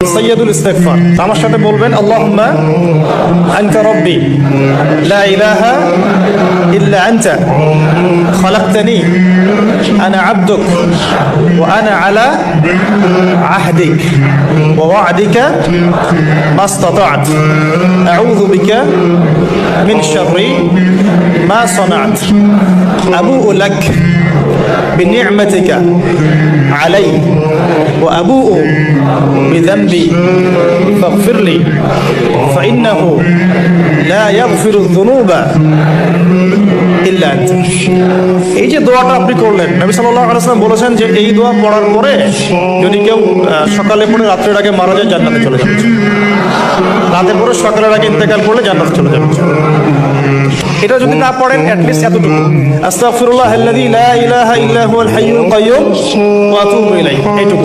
সাইয়্যিদুল ইস্তিগফার। আমার সাথে বলবেন আল্লাহুম্মা আনতা রাব্বি লা ইলাহা ইল্লা আনতা খালাকতানি আনা আবদুক ওয়া আনা আলা আহদিক ওয়া ওয়া'দিকা মাস্তাতা'ত আউযু বিকা মিন শাররি মা সানা'ত আবু'ু লাক বিনি'মাতিকা আলাই ওয়া আবু'ু বিযানবি ফাগফির লি ফাইন্নাহু লা ইয়াগফিরু যুনুবা ইল্লা আনতা। এই যে দোয়াটা আপনি করলেন, নবী সাল্লাল্লাহু আলাইহি ওয়াসাল্লাম বলেছেন যে এই দোয়া পড়ার পরে যদি কেউ সকালে পড়ে রাত্রের আগে মারা যায় জান্নাতে চলে যাবে, রাতে পড়ে সকালের আগে ইন্তেকাল করলে জান্নাতে চলে যাবে। এটা যদি না পড়েন অ্যাটলিস্ট এতটুকু আস্তাগফিরুল্লাহ আল্লাযী লা ইলাহা ইল্লা হুয়াল হাইয়ুল কাইয়্যুম ওয়া আতুবু ইলাইহি, এইটুকু।